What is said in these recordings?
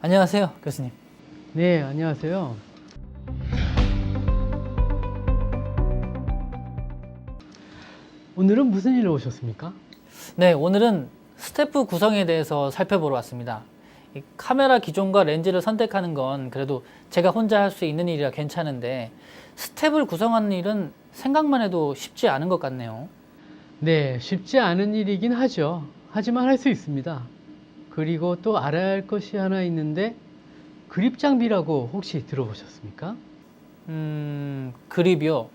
안녕하세요, 교수님. 네, 안녕하세요. 오늘은 무슨 일로 오셨습니까? 네, 오늘은 스태프 구성에 대해서 살펴보러 왔습니다. 이 카메라 기종과 렌즈를 선택하는 건 그래도 제가 혼자 할 수 있는 일이라 괜찮은데 스텝을 구성하는 일은 생각만 해도 쉽지 않은 것 같네요. 네, 쉽지 않은 일이긴 하죠. 하지만 할 수 있습니다. 그리고 또 알아야 할 것이 하나 있는데 그립 장비라고 혹시 들어보셨습니까? 그립이요.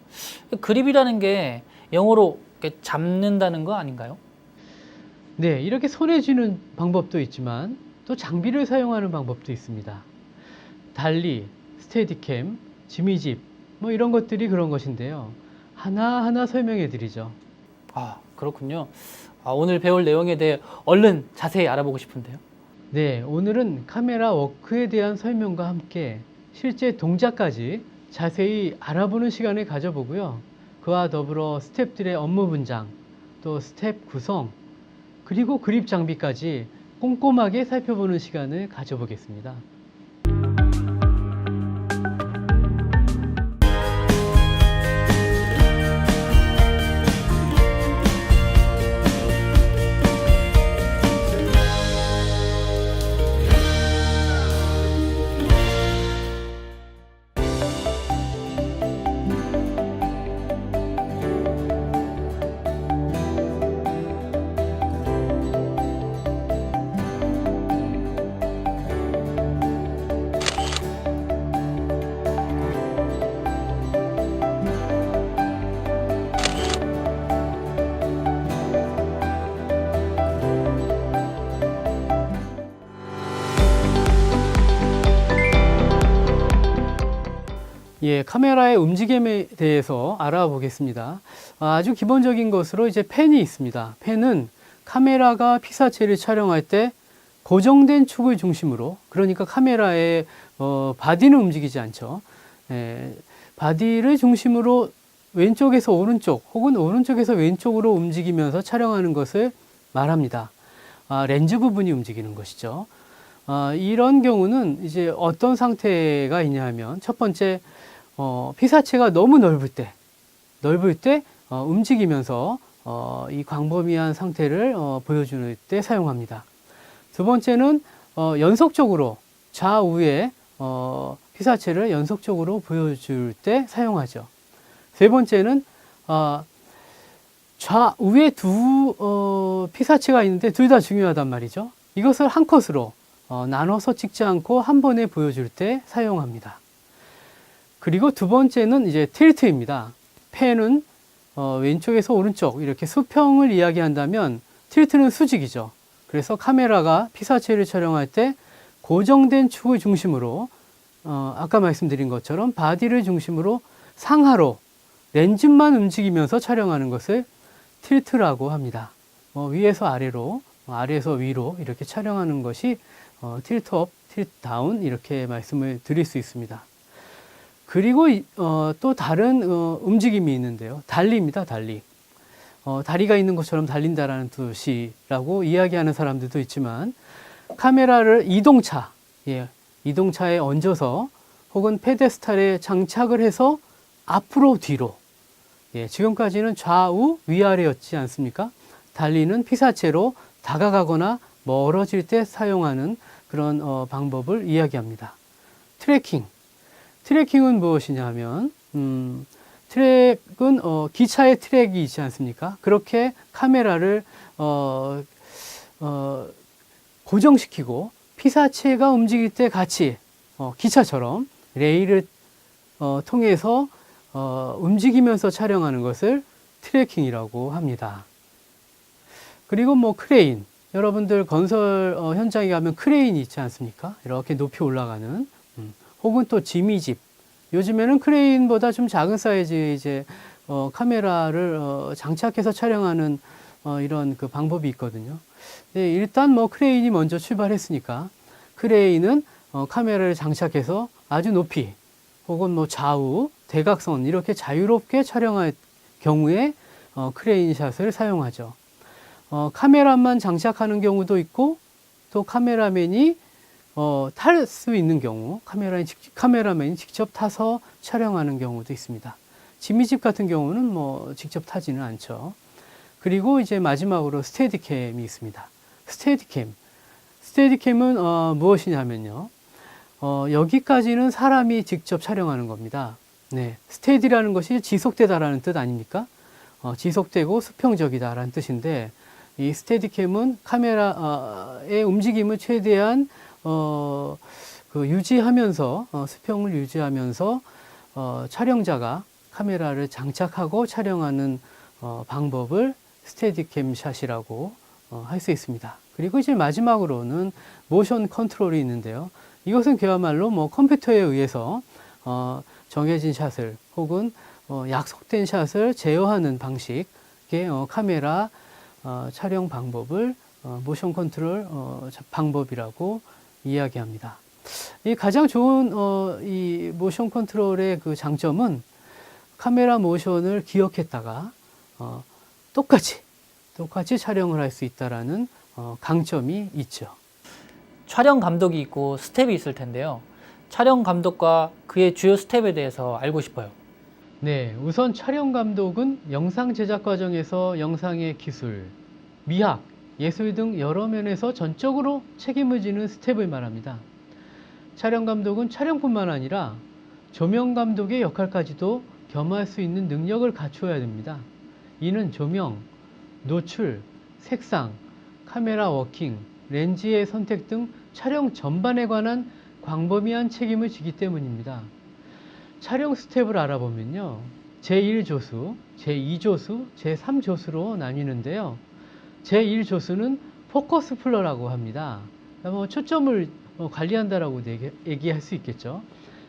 그립이라는 게 영어로 이렇게 잡는다는 거 아닌가요? 네, 이렇게 손에 쥐는 방법도 있지만 또 장비를 사용하는 방법도 있습니다. 달리, 스테디캠, 지미집 뭐 이런 것들이 그런 것인데요. 하나하나 설명해 드리죠. 아, 그렇군요. 오늘 배울 내용에 대해 얼른 자세히 알아보고 싶은데요. 네, 오늘은 카메라 워크에 대한 설명과 함께 실제 동작까지 자세히 알아보는 시간을 가져보고요. 그와 더불어 스텝들의 업무 분장, 또 스텝 구성, 그리고 그립 장비까지 꼼꼼하게 살펴보는 시간을 가져보겠습니다. 예, 카메라의 움직임에 대해서 알아보겠습니다. 아주 기본적인 것으로 이제 펜이 있습니다. 펜은 카메라가 피사체를 촬영할 때 고정된 축을 중심으로, 그러니까 카메라의 바디는 움직이지 않죠. 바디를 중심으로 왼쪽에서 오른쪽 혹은 오른쪽에서 왼쪽으로 움직이면서 촬영하는 것을 말합니다. 렌즈 부분이 움직이는 것이죠. 이런 경우는 이제 어떤 상태가 있냐 하면 첫 번째, 피사체가 너무 넓을 때 움직이면서 이 광범위한 상태를 보여주는 때 사용합니다. 두 번째는 연속적으로 좌우에 피사체를 연속적으로 보여줄 때 사용하죠. 세 번째는 좌우에 두 피사체가 있는데 둘 다 중요하단 말이죠. 이것을 한 컷으로 나눠서 찍지 않고 한 번에 보여줄 때 사용합니다. 그리고 두 번째는 이제 틸트입니다. 펜은 왼쪽에서 오른쪽 이렇게 수평을 이야기한다면 틸트는 수직이죠. 그래서 카메라가 피사체를 촬영할 때 고정된 축을 중심으로 아까 말씀드린 것처럼 바디를 중심으로 상하로 렌즈만 움직이면서 촬영하는 것을 틸트라고 합니다. 위에서 아래로, 아래에서 위로 이렇게 촬영하는 것이 틸트업, 틸트다운 이렇게 말씀을 드릴 수 있습니다. 그리고 또 다른 움직임이 있는데요. 달리입니다. 달리. 다리가 있는 것처럼 달린다라는 뜻이라고 이야기하는 사람들도 있지만 카메라를 이동차에 얹어서 혹은 페데스탈에 장착을 해서 앞으로 뒤로, 지금까지는 좌우 위아래였지 않습니까? 달리는 피사체로 다가가거나 멀어질 때 사용하는 그런 방법을 이야기합니다. 트래킹은 무엇이냐 하면 트랙은 기차의 트랙이 있지 않습니까? 그렇게 카메라를 고정시키고 피사체가 움직일 때 같이 기차처럼 레일을 통해서 움직이면서 촬영하는 것을 트래킹이라고 합니다. 그리고 크레인, 여러분들 건설 현장에 가면 크레인이 있지 않습니까? 이렇게 높이 올라가는, 혹은 또 지미집. 요즘에는 크레인보다 좀 작은 사이즈의 이제 카메라를 장착해서 촬영하는 이런 그 방법이 있거든요. 네, 일단 크레인이 먼저 출발했으니까 크레인은 카메라를 장착해서 아주 높이 혹은 좌우, 대각선 이렇게 자유롭게 촬영할 경우에 크레인 샷을 사용하죠. 카메라만 장착하는 경우도 있고 또 카메라맨이 탈 수 있는 경우 카메라맨이 직접 타서 촬영하는 경우도 있습니다. 지미집 같은 경우는 뭐 직접 타지는 않죠. 그리고 이제 마지막으로 스테디캠이 있습니다. 스테디캠은 무엇이냐면요. 여기까지는 사람이 직접 촬영하는 겁니다. 네, 스테디라는 것이 지속되다라는 뜻 아닙니까? 지속되고 수평적이다라는 뜻인데, 이 스테디캠은 카메라의 움직임을 최대한 유지하면서 수평을 유지하면서 촬영자가 카메라를 장착하고 촬영하는 방법을 스테디캠 샷이라고 할 수 있습니다. 그리고 이제 마지막으로는 모션 컨트롤이 있는데요. 이것은 그야말로 뭐 컴퓨터에 의해서 정해진 샷을 혹은 약속된 샷을 제어하는 방식의 카메라 촬영 방법을 모션 컨트롤 방법이라고 이야기합니다. 이 가장 좋은 이 모션 컨트롤의 그 장점은 카메라 모션을 기억했다가 똑같이 촬영을 할 수 있다라는 강점이 있죠. 촬영 감독이 있고 스텝이 있을 텐데요. 촬영 감독과 그의 주요 스텝에 대해서 알고 싶어요. 네, 우선 촬영 감독은 영상 제작 과정에서 영상의 기술, 미학, 예술 등 여러 면에서 전적으로 책임을 지는 스텝을 말합니다. 촬영 감독은 촬영뿐만 아니라 조명 감독의 역할까지도 겸할 수 있는 능력을 갖추어야 됩니다. 이는 조명, 노출, 색상, 카메라 워킹, 렌즈의 선택 등 촬영 전반에 관한 광범위한 책임을 지기 때문입니다. 촬영 스텝을 알아보면요. 제1조수, 제2조수, 제3조수로 나뉘는데요. 제1조수는 포커스 플러라고 합니다. 초점을 관리한다라고 얘기할 수 있겠죠.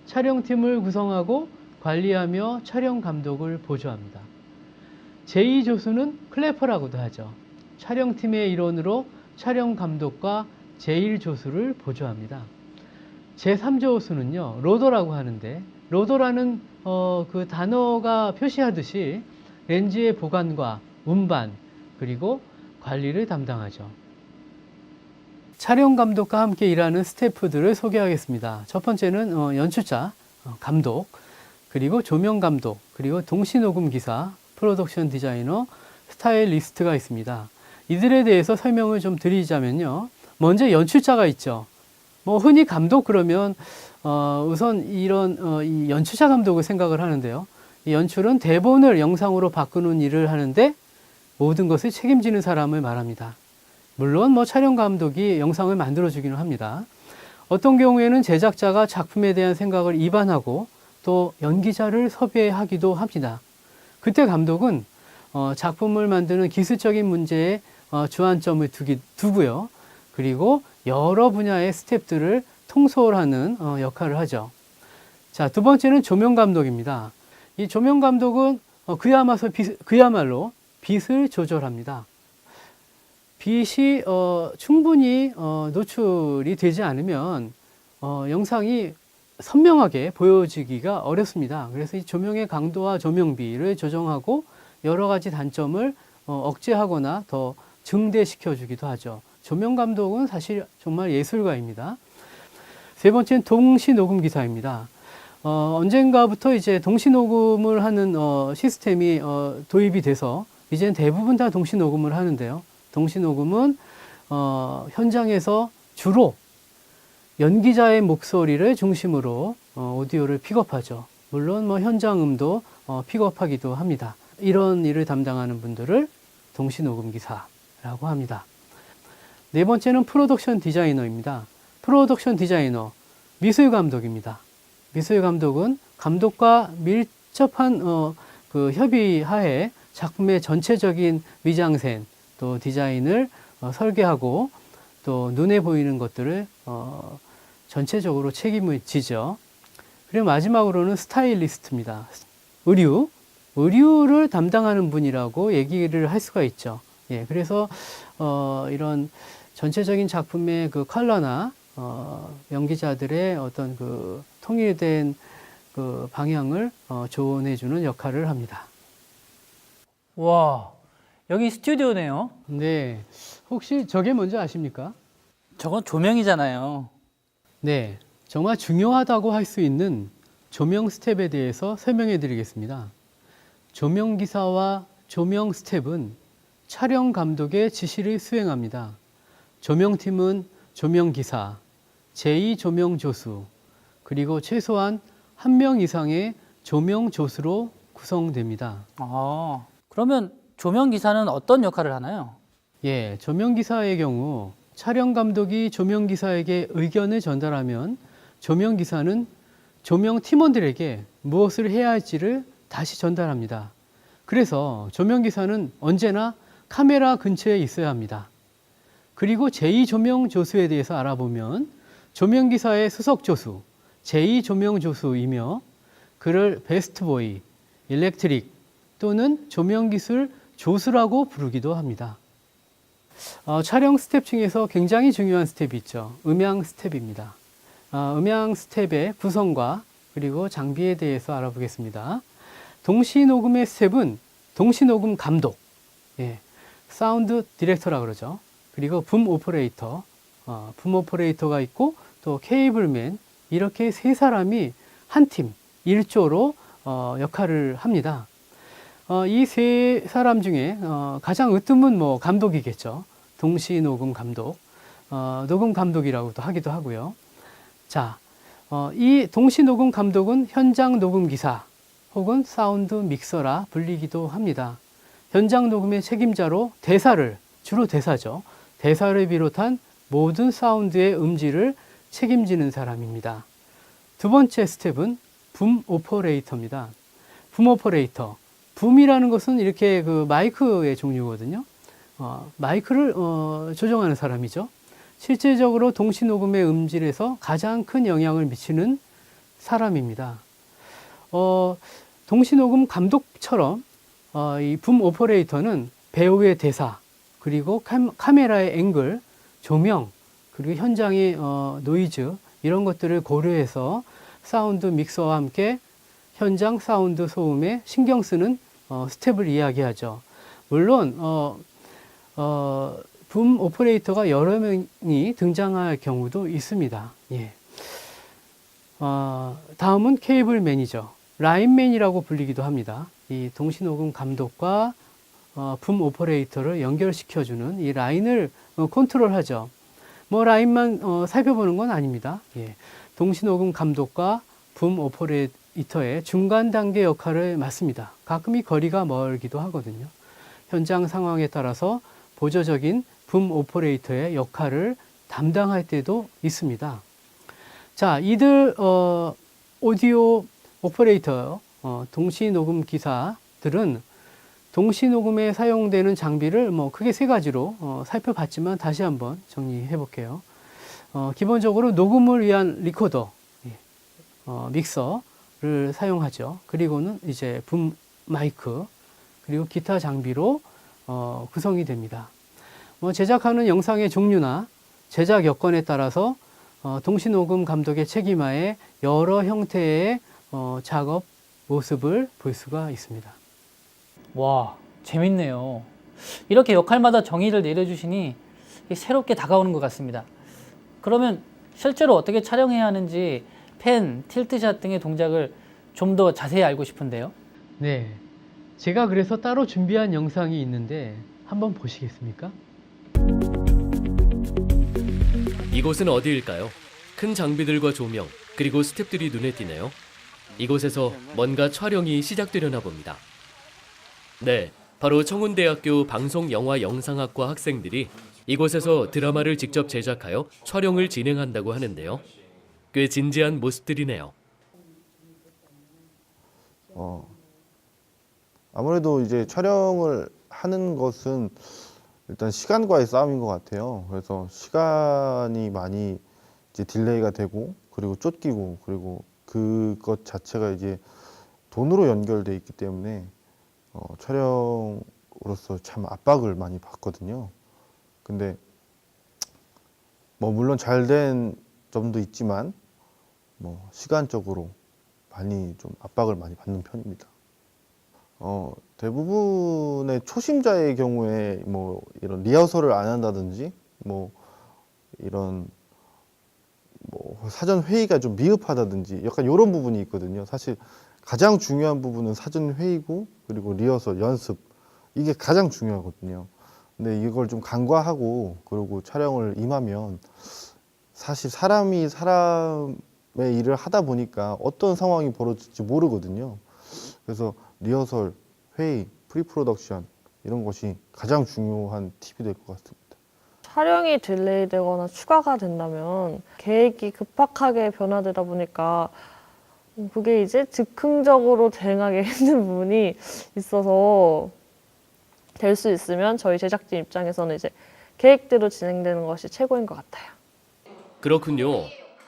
촬영팀을 구성하고 관리하며 촬영 감독을 보조합니다. 제2조수는 클래퍼라고도 하죠. 촬영팀의 일원으로 촬영 감독과 제1조수를 보조합니다. 제3조수는요, 로더라고 하는데, 로더라는 그 단어가 표시하듯이 렌즈의 보관과 운반, 그리고 관리를 담당하죠. 촬영 감독과 함께 일하는 스태프들을 소개하겠습니다. 첫 번째는 연출자, 감독, 그리고 조명 감독, 그리고 동시녹음 기사, 프로덕션 디자이너, 스타일리스트가 있습니다. 이들에 대해서 설명을 좀 드리자면요. 먼저 연출자가 있죠. 뭐 흔히 감독 그러면 우선 이런 이 연출자 감독을 생각을 하는데요. 이 연출은 대본을 영상으로 바꾸는 일을 하는데 모든 것을 책임지는 사람을 말합니다. 물론 뭐 촬영 감독이 영상을 만들어주기는 합니다. 어떤 경우에는 제작자가 작품에 대한 생각을 입안하고 또 연기자를 섭외하기도 합니다. 그때 감독은 작품을 만드는 기술적인 문제에 주안점을 두고요. 그리고 여러 분야의 스태프들을 통솔하는 역할을 하죠. 자, 두 번째는 조명 감독입니다. 이 조명 감독은 그야말로 빛을 조절합니다. 빛이 충분히 노출이 되지 않으면 영상이 선명하게 보여지기가 어렵습니다. 그래서 이 조명의 강도와 조명비를 조정하고 여러 가지 단점을 억제하거나 더 증대시켜 주기도 하죠. 조명 감독은 사실 정말 예술가입니다. 세 번째는 동시 녹음 기사입니다. 언젠가부터 이제 동시 녹음을 하는 시스템이 도입이 돼서 이제는 대부분 다 동시 녹음을 하는데요. 동시 녹음은 현장에서 주로 연기자의 목소리를 중심으로 오디오를 픽업하죠. 물론 뭐 현장음도 픽업하기도 합니다. 이런 일을 담당하는 분들을 동시 녹음 기사라고 합니다. 네 번째는 프로덕션 디자이너입니다. 프로덕션 디자이너, 미술 감독입니다. 미술 감독은 감독과 밀접한 그 협의하에 작품의 전체적인 미장센 또 디자인을 설계하고 또 눈에 보이는 것들을 전체적으로 책임을 지죠. 그리고 마지막으로는 스타일리스트입니다. 의류를 담당하는 분이라고 얘기를 할 수가 있죠. 예, 그래서 이런 전체적인 작품의 그 컬러나 연기자들의 어떤 그 통일된 그 방향을 조언해주는 역할을 합니다. 와, 여기 스튜디오네요. 네, 혹시 저게 뭔지 아십니까? 저건 조명이잖아요. 네, 정말 중요하다고 할 수 있는 조명 스텝에 대해서 설명해 드리겠습니다. 조명 기사와 조명 스텝은 촬영 감독의 지시를 수행합니다. 조명팀은 조명 기사, 제2 조명 조수, 그리고 최소한 1명 이상의 조명 조수로 구성됩니다. 그러면 조명 기사는 어떤 역할을 하나요? 예, 조명 기사의 경우 촬영 감독이 조명 기사에게 의견을 전달하면 조명 기사는 조명 팀원들에게 무엇을 해야 할지를 다시 전달합니다. 그래서 조명 기사는 언제나 카메라 근처에 있어야 합니다. 그리고 제2 조명 조수에 대해서 알아보면 조명 기사의 수석 조수, 제2 조명 조수이며 그를 베스트보이, 일렉트릭 또는 조명 기술 조수라고 부르기도 합니다. 촬영 스텝 중에서 굉장히 중요한 스텝이 있죠. 음향 스텝입니다. 음향 스텝의 구성과 그리고 장비에 대해서 알아보겠습니다. 동시 녹음의 스텝은 동시 녹음 감독, 사운드 디렉터라고 그러죠. 그리고 붐 오퍼레이터, 붐 오퍼레이터가 있고 또 케이블맨, 이렇게 세 사람이 한 팀, 일조로 역할을 합니다. 이 세 사람 중에 가장 으뜸은 뭐 감독이겠죠. 동시 녹음 감독, 녹음 감독이라고도 하기도 하고요. 자, 이 동시 녹음 감독은 현장 녹음 기사 혹은 사운드 믹서라 불리기도 합니다. 현장 녹음의 책임자로 대사를, 주로 대사죠. 대사를 비롯한 모든 사운드의 음질을 책임지는 사람입니다. 두 번째 스텝은 붐 오퍼레이터입니다. 붐 오퍼레이터. 붐이라는 것은 이렇게 그 마이크의 종류거든요. 마이크를 조정하는 사람이죠. 실제적으로 동시 녹음의 음질에서 가장 큰 영향을 미치는 사람입니다. 동시 녹음 감독처럼 이 붐 오퍼레이터는 배우의 대사, 그리고 카메라의 앵글, 조명, 그리고 현장의 노이즈 이런 것들을 고려해서 사운드 믹서와 함께 현장 사운드 소음에 신경 쓰는 스텝을 이야기하죠. 물론 붐 오퍼레이터가 여러 명이 등장할 경우도 있습니다. 예. 다음은 케이블맨이죠. 라인맨이라고 불리기도 합니다. 이 동시녹음 감독과 붐 오퍼레이터를 연결시켜주는 이 라인을 컨트롤하죠. 뭐 라인만 살펴보는 건 아닙니다. 예. 동시녹음 감독과 붐 오퍼레이터의 중간 단계 역할을 맡습니다. 가끔 이 거리가 멀기도 하거든요. 현장 상황에 따라서 보조적인 붐 오퍼레이터의 역할을 담당할 때도 있습니다. 자, 이들 오디오 오퍼레이터, 동시 녹음 기사들은 동시 녹음에 사용되는 장비를 뭐 크게 세 가지로 살펴봤지만 다시 한번 정리해 볼게요. 기본적으로 녹음을 위한 리코더, 믹서를 사용하죠. 그리고는 이제 붐 마이크, 그리고 기타 장비로 구성이 됩니다. 제작하는 영상의 종류나 제작 여건에 따라서 동시녹음 감독의 책임하에 여러 형태의 작업 모습을 볼 수가 있습니다. 와, 재밌네요. 이렇게 역할마다 정의를 내려주시니 새롭게 다가오는 것 같습니다. 그러면 실제로 어떻게 촬영해야 하는지 팬, 틸트샷 등의 동작을 좀 더 자세히 알고 싶은데요. 네, 제가 그래서 따로 준비한 영상이 있는데 한번 보시겠습니까? 이곳은 어디일까요? 큰 장비들과 조명, 그리고 스태프들이 눈에 띄네요. 이곳에서 뭔가 촬영이 시작되려나 봅니다. 네, 바로 청운대학교 방송영화영상학과 학생들이 이곳에서 드라마를 직접 제작하여 촬영을 진행한다고 하는데요. 꽤 진지한 모습들이네요. 아무래도 이제 촬영을 하는 것은 일단 시간과의 싸움인 것 같아요. 그래서 시간이 많이 이제 딜레이가 되고, 그리고 쫓기고, 그리고 그것 자체가 이제 돈으로 연결돼 있기 때문에 촬영으로서 참 압박을 많이 받거든요. 근데 뭐 물론 잘된 점도 있지만 뭐 시간적으로 많이 좀 압박을 많이 받는 편입니다. 대부분의 초심자의 경우에 뭐 이런 리허설을 안 한다든지 뭐 이런 뭐 사전 회의가 좀 미흡하다든지 약간 이런 부분이 있거든요. 사실 가장 중요한 부분은 사전 회의고 그리고 리허설, 연습 이게 가장 중요하거든요. 근데 이걸 좀 간과하고 그리고 촬영을 임하면 사실 사람이 사람의 일을 하다 보니까 어떤 상황이 벌어질지 모르거든요. 그래서 리허설, 회의, 프리프로덕션 이런 것이 가장 중요한 팁이 될 것 같습니다. 촬영이 딜레이되거나 추가가 된다면 계획이 급박하게 변화되다 보니까 그게 이제 즉흥적으로 대응하기 힘든 부분이 있어서 될 수 있으면 저희 제작진 입장에서는 이제 계획대로 진행되는 것이 최고인 것 같아요. 그렇군요.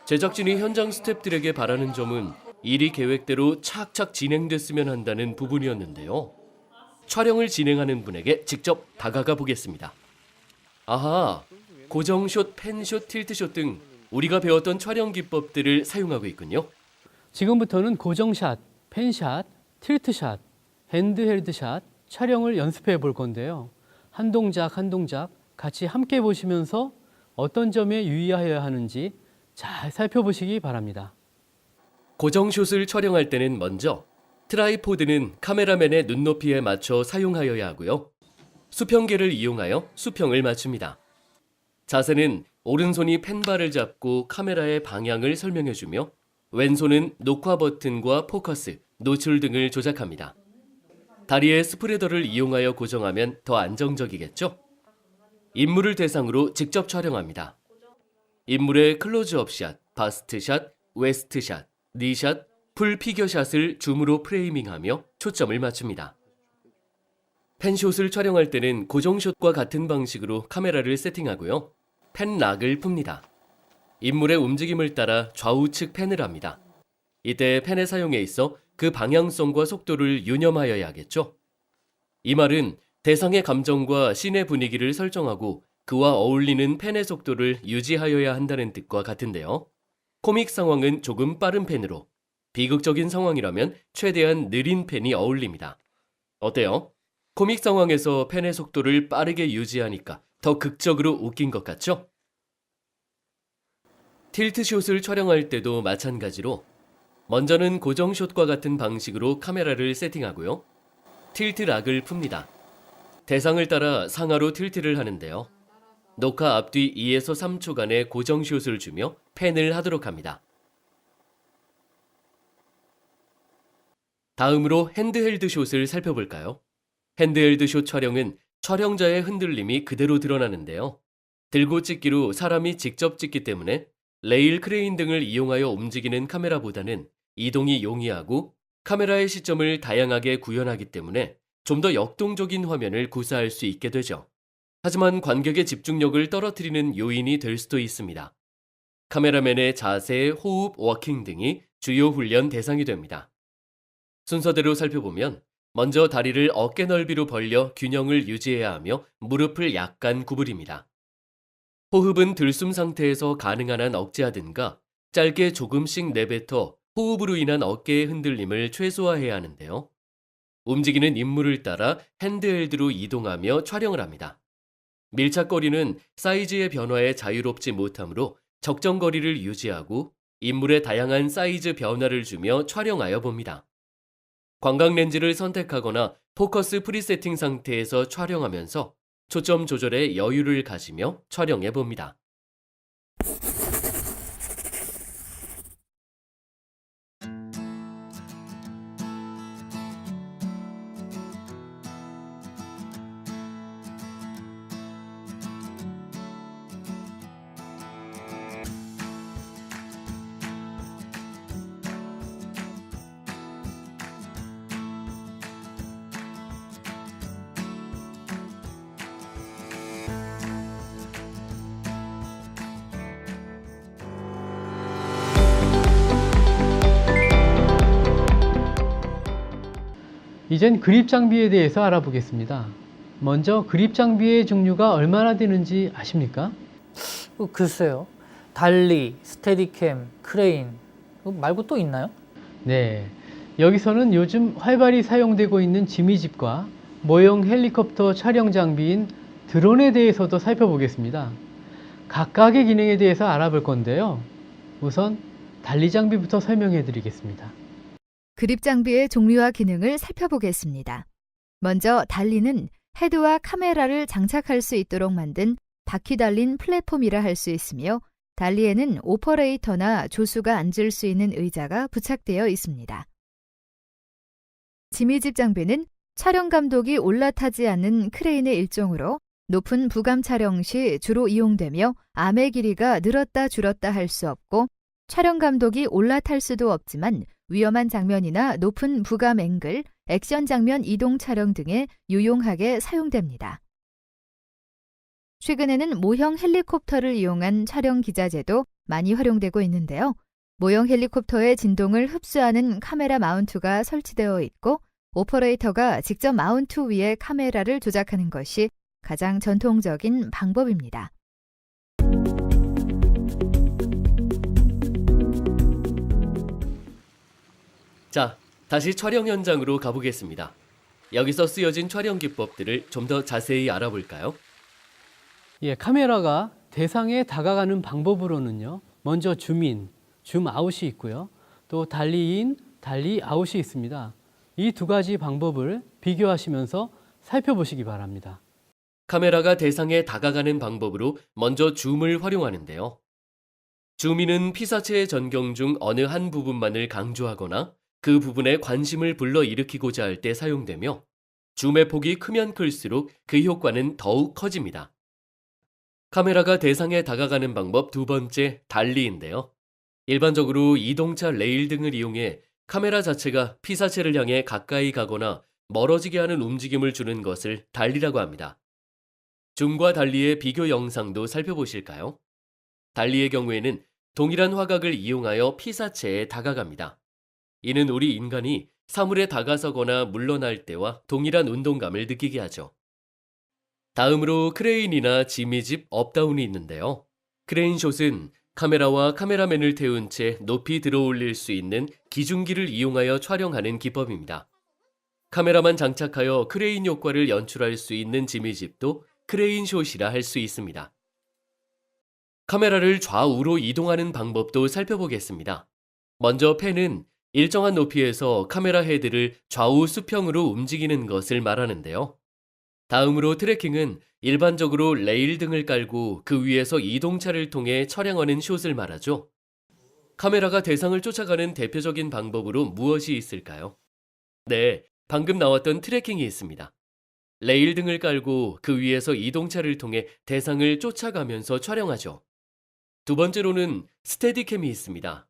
제작진이 현장 스태프들에게 바라는 점은 일이 계획대로 착착 진행됐으면 한다는 부분이었는데요. 촬영을 진행하는 분에게 직접 다가가 보겠습니다. 아하, 고정숏, 펜숏, 틸트숏 등 우리가 배웠던 촬영 기법들을 사용하고 있군요. 지금부터는 고정샷, 펜샷, 틸트샷, 핸드헬드샷 촬영을 연습해 볼 건데요. 한 동작 한 동작 같이 함께 보시면서 어떤 점에 유의하여야 하는지 잘 살펴보시기 바랍니다. 고정숏을 촬영할 때는 먼저 트라이포드는 카메라맨의 눈높이에 맞춰 사용하여야 하고요. 수평계를 이용하여 수평을 맞춥니다. 자세는 오른손이 펜바를 잡고 카메라의 방향을 설명해주며 왼손은 녹화 버튼과 포커스, 노출 등을 조작합니다. 다리에 스프레더를 이용하여 고정하면 더 안정적이겠죠? 인물을 대상으로 직접 촬영합니다. 인물의 클로즈업샷, 바스트샷, 웨스트샷, 니샷, 풀 피겨샷을 줌으로 프레이밍하며 초점을 맞춥니다. 펜숏을 촬영할 때는 고정숏과 같은 방식으로 카메라를 세팅하고요. 펜 락을 풉니다. 인물의 움직임을 따라 좌우측 펜을 합니다. 이때 펜의 사용에 있어 그 방향성과 속도를 유념하여야 하겠죠. 이 말은 대상의 감정과 씬의 분위기를 설정하고 그와 어울리는 펜의 속도를 유지하여야 한다는 뜻과 같은데요. 코믹 상황은 조금 빠른 펜으로, 비극적인 상황이라면 최대한 느린 펜이 어울립니다. 어때요? 코믹 상황에서 펜의 속도를 빠르게 유지하니까 더 극적으로 웃긴 것 같죠? 틸트숏을 촬영할 때도 마찬가지로 먼저는 고정숏과 같은 방식으로 카메라를 세팅하고요. 틸트 락을 풉니다. 대상을 따라 상하로 틸트를 하는데요. 녹화 앞뒤 2에서 3초간의 고정숏을 주며 펜을 하도록 합니다. 다음으로 핸드헬드 숏을 살펴볼까요? 핸드헬드 숏 촬영은 촬영자의 흔들림이 그대로 드러나는데요. 들고 찍기로 사람이 직접 찍기 때문에 레일 크레인 등을 이용하여 움직이는 카메라보다는 이동이 용이하고 카메라의 시점을 다양하게 구현하기 때문에 좀 더 역동적인 화면을 구사할 수 있게 되죠. 하지만 관객의 집중력을 떨어뜨리는 요인이 될 수도 있습니다. 카메라맨의 자세, 호흡, 워킹 등이 주요 훈련 대상이 됩니다. 순서대로 살펴보면 먼저 다리를 어깨 넓이로 벌려 균형을 유지해야 하며 무릎을 약간 구부립니다. 호흡은 들숨 상태에서 가능한 한 억제하든가 짧게 조금씩 내뱉어 호흡으로 인한 어깨의 흔들림을 최소화해야 하는데요. 움직이는 인물을 따라 핸드헬드로 이동하며 촬영을 합니다. 밀착거리는 사이즈의 변화에 자유롭지 못하므로 적정 거리를 유지하고 인물의 다양한 사이즈 변화를 주며 촬영하여 봅니다. 광각 렌즈를 선택하거나 포커스 프리세팅 상태에서 촬영하면서 초점 조절에 여유를 가지며 촬영해 봅니다. 이젠 그립 장비에 대해서 알아보겠습니다. 먼저 그립 장비의 종류가 얼마나 되는지 아십니까? 글쎄요. 달리, 스테디캠, 크레인 말고 또 있나요? 네, 여기서는 요즘 활발히 사용되고 있는 지미집과 모형 헬리콥터 촬영 장비인 드론에 대해서도 살펴보겠습니다. 각각의 기능에 대해서 알아볼 건데요. 우선 달리 장비부터 설명해 드리겠습니다. 그립 장비의 종류와 기능을 살펴보겠습니다. 먼저 달리는 헤드와 카메라를 장착할 수 있도록 만든 바퀴 달린 플랫폼이라 할 수 있으며 달리에는 오퍼레이터나 조수가 앉을 수 있는 의자가 부착되어 있습니다. 지미집 장비는 촬영 감독이 올라타지 않는 크레인의 일종으로 높은 부감 촬영 시 주로 이용되며 암의 길이가 늘었다 줄었다 할 수 없고 촬영 감독이 올라탈 수도 없지만 위험한 장면이나 높은 부감 앵글, 액션 장면 이동 촬영 등에 유용하게 사용됩니다. 최근에는 모형 헬리콥터를 이용한 촬영 기자재도 많이 활용되고 있는데요. 모형 헬리콥터의 진동을 흡수하는 카메라 마운트가 설치되어 있고 오퍼레이터가 직접 마운트 위에 카메라를 조작하는 것이 가장 전통적인 방법입니다. 자, 다시 촬영 현장으로 가보겠습니다. 여기서 쓰여진 촬영 기법들을 좀 더 자세히 알아볼까요? 예, 카메라가 대상에 다가가는 방법으로는요. 먼저 줌인, 줌아웃이 있고요. 또 달리인, 달리아웃이 있습니다. 이 두 가지 방법을 비교하시면서 살펴보시기 바랍니다. 카메라가 대상에 다가가는 방법으로 먼저 줌을 활용하는데요. 줌인은 피사체의 전경 중 어느 한 부분만을 강조하거나 그 부분에 관심을 불러일으키고자 할 때 사용되며 줌의 폭이 크면 클수록 그 효과는 더욱 커집니다. 카메라가 대상에 다가가는 방법 두 번째, 달리인데요. 일반적으로 이동차 레일 등을 이용해 카메라 자체가 피사체를 향해 가까이 가거나 멀어지게 하는 움직임을 주는 것을 달리라고 합니다. 줌과 달리의 비교 영상도 살펴보실까요? 달리의 경우에는 동일한 화각을 이용하여 피사체에 다가갑니다. 이는 우리 인간이 사물에 다가서거나 물러날 때와 동일한 운동감을 느끼게 하죠. 다음으로 크레인이나 지미집 업다운이 있는데요. 크레인숏은 카메라와 카메라맨을 태운 채 높이 들어올릴 수 있는 기중기를 이용하여 촬영하는 기법입니다. 카메라만 장착하여 크레인 효과를 연출할 수 있는 지미집도 크레인숏이라 할 수 있습니다. 카메라를 좌우로 이동하는 방법도 살펴보겠습니다. 먼저 펜은 일정한 높이에서 카메라 헤드를 좌우 수평으로 움직이는 것을 말하는데요. 다음으로 트래킹은 일반적으로 레일 등을 깔고 그 위에서 이동차를 통해 촬영하는 숏을 말하죠. 카메라가 대상을 쫓아가는 대표적인 방법으로 무엇이 있을까요? 네, 방금 나왔던 트래킹이 있습니다. 레일 등을 깔고 그 위에서 이동차를 통해 대상을 쫓아가면서 촬영하죠. 두 번째로는 스테디캠이 있습니다.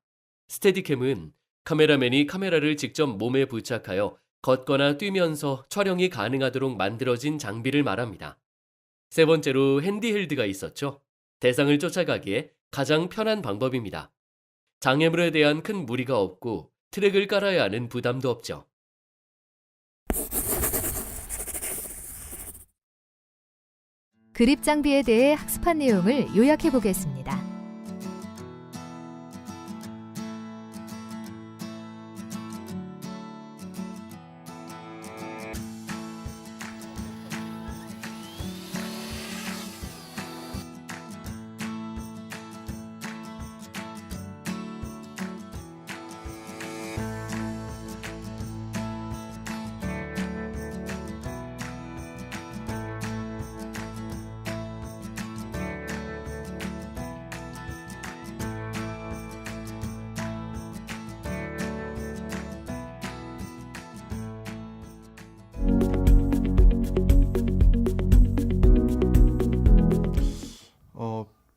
스테디캠은 카메라맨이 카메라를 직접 몸에 부착하여 걷거나 뛰면서 촬영이 가능하도록 만들어진 장비를 말합니다. 세 번째로 핸디헬드가 있었죠. 대상을 쫓아가기에 가장 편한 방법입니다. 장애물에 대한 큰 무리가 없고 트랙을 깔아야 하는 부담도 없죠. 그립 장비에 대해 학습한 내용을 요약해 보겠습니다.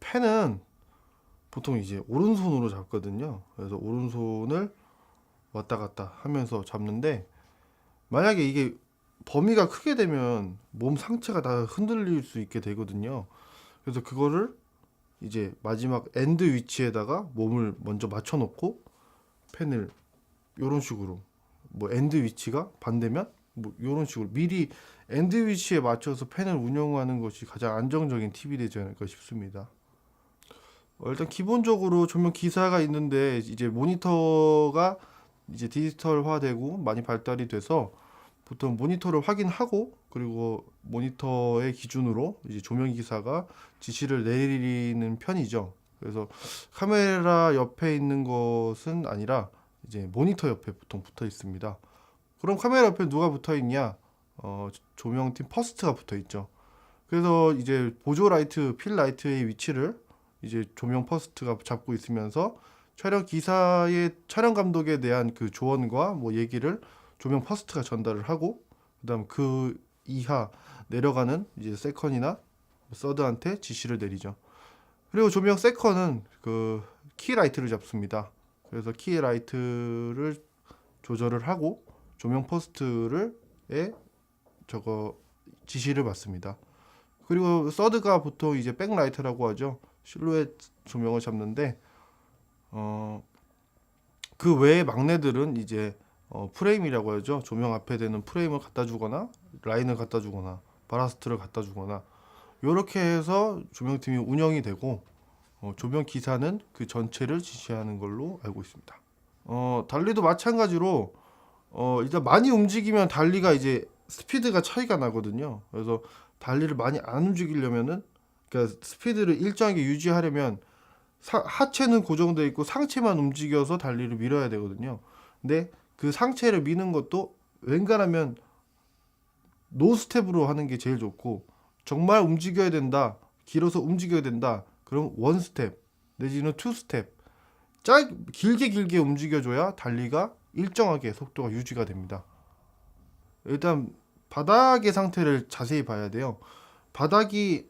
펜은 보통 이제 오른손으로 잡거든요. 그래서 오른손을 왔다 갔다 하면서 잡는데 만약에 이게 범위가 크게 되면 몸 상체가 다 흔들릴 수 있게 되거든요. 그래서 그거를 이제 마지막 엔드 위치에다가 몸을 먼저 맞춰 놓고 펜을 이런 식으로 뭐 엔드 위치가 반대면 뭐 이런 식으로 미리 엔드 위치에 맞춰서 펜을 운영하는 것이 가장 안정적인 팁이 되지 않을까 싶습니다. 일단 기본적으로 조명 기사가 있는데 이제 모니터가 이제 디지털화되고 많이 발달이 돼서 보통 모니터를 확인하고 그리고 모니터의 기준으로 이제 조명 기사가 지시를 내리는 편이죠. 그래서 카메라 옆에 있는 것은 아니라 이제 모니터 옆에 보통 붙어 있습니다. 그럼 카메라 옆에 누가 붙어 있냐? 조명팀 퍼스트가 붙어 있죠. 그래서 이제 보조 라이트, 필 라이트의 위치를 이제 조명 퍼스트가 잡고 있으면서 촬영 기사의 촬영 감독에 대한 그 조언과 뭐 얘기를 조명 퍼스트가 전달을 하고, 그다음 그 이하 내려가는 이제 세컨이나 서드한테 지시를 내리죠. 그리고 조명 세컨은 그 키 라이트를 잡습니다. 그래서 키 라이트를 조절을 하고 조명 퍼스트를에 저거 지시를 받습니다. 그리고 서드가 보통 이제 백라이트라고 하죠. 실루엣 조명을 잡는데 그 외의 막내들은 이제 프레임이라고 하죠. 조명 앞에 되는 프레임을 갖다 주거나 라인을 갖다 주거나 바라스트를 갖다 주거나 이렇게 해서 조명팀이 운영이 되고 조명 기사는 그 전체를 지시하는 걸로 알고 있습니다. 달리도 마찬가지로 일단 많이 움직이면 달리가 이제 스피드가 차이가 나거든요. 그래서 달리를 많이 안 움직이려면은, 그러니까 스피드를 일정하게 유지하려면 하체는 고정되어 있고 상체만 움직여서 달리를 밀어야 되거든요. 근데 그 상체를 미는 것도 웬간하면 노스텝으로 하는 게 제일 좋고, 정말 움직여야 된다, 길어서 움직여야 된다, 그럼 원스텝 내지는 투스텝 길게 움직여줘야 달리가 일정하게 속도가 유지가 됩니다. 일단 바닥의 상태를 자세히 봐야 돼요. 바닥이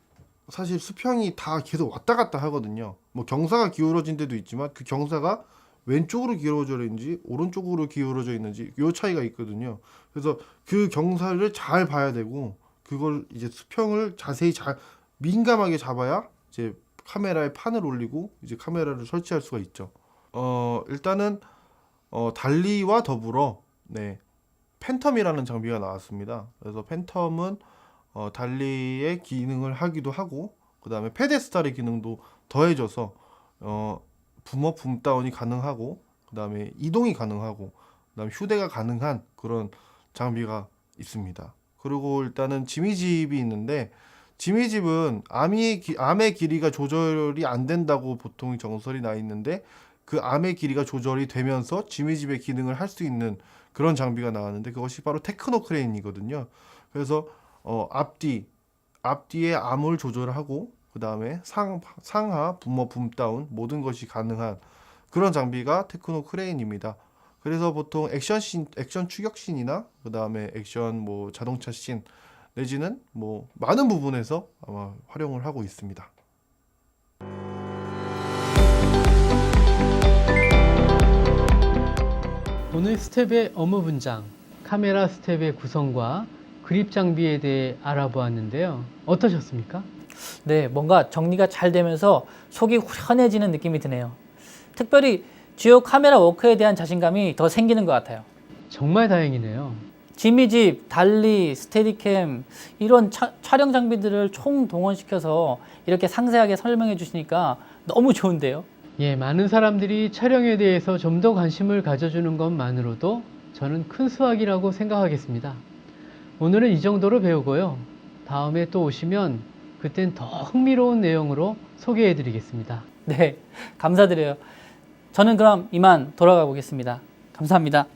사실 수평이 다 계속 왔다 갔다 하거든요. 뭐 경사가 기울어진 데도 있지만 그 경사가 왼쪽으로 기울어져 있는지 오른쪽으로 기울어져 있는지 요 차이가 있거든요. 그래서 그 경사를 잘 봐야 되고, 그걸 이제 수평을 자세히 잘 민감하게 잡아야 이제 카메라에 판을 올리고 이제 카메라를 설치할 수가 있죠. 일단은 달리와 더불어 팬텀이라는 장비가 나왔습니다. 그래서 팬텀은 달리의 기능을 하기도 하고, 그 다음에 페데스탈의 기능도 더해져서 붐업 붐다운이 가능하고, 그 다음에 이동이 가능하고, 그 다음에 휴대가 가능한 그런 장비가 있습니다. 그리고 일단은 지미집이 있는데, 지미집은 암의 길이가 조절이 안 된다고 보통 정설이 나 있는데, 그 암의 길이가 조절이 되면서 지미집의 기능을 할 수 있는 그런 장비가 나왔는데, 그것이 바로 테크노 크레인이거든요. 그래서 앞뒤의 암을 조절하고, 그 다음에 상하 붐업 붐다운 모든 것이 가능한 그런 장비가 테크노 크레인입니다. 그래서 보통 액션 추격신이나 그 다음에 액션 뭐 자동차 신 내지는 뭐 많은 부분에서 아마 활용을 하고 있습니다. 오늘 스텝의 업무 분장, 카메라 스텝의 구성과 그립 장비에 대해 알아보았는데요. 어떠셨습니까? 네, 뭔가 정리가 잘 되면서 속이 후련해지는 느낌이 드네요. 특별히 주요 카메라 워크에 대한 자신감이 더 생기는 것 같아요. 정말 다행이네요. 지미집, 달리, 스테디캠 이런 촬영 장비들을 총동원시켜서 이렇게 상세하게 설명해 주시니까 너무 좋은데요. 예, 많은 사람들이 촬영에 대해서 좀 더 관심을 가져주는 것만으로도 저는 큰 수확이라고 생각하겠습니다. 오늘은 이 정도로 배우고요. 다음에 또 오시면 그땐 더 흥미로운 내용으로 소개해 드리겠습니다. 네, 감사드려요. 저는 그럼 이만 돌아가 보겠습니다. 감사합니다.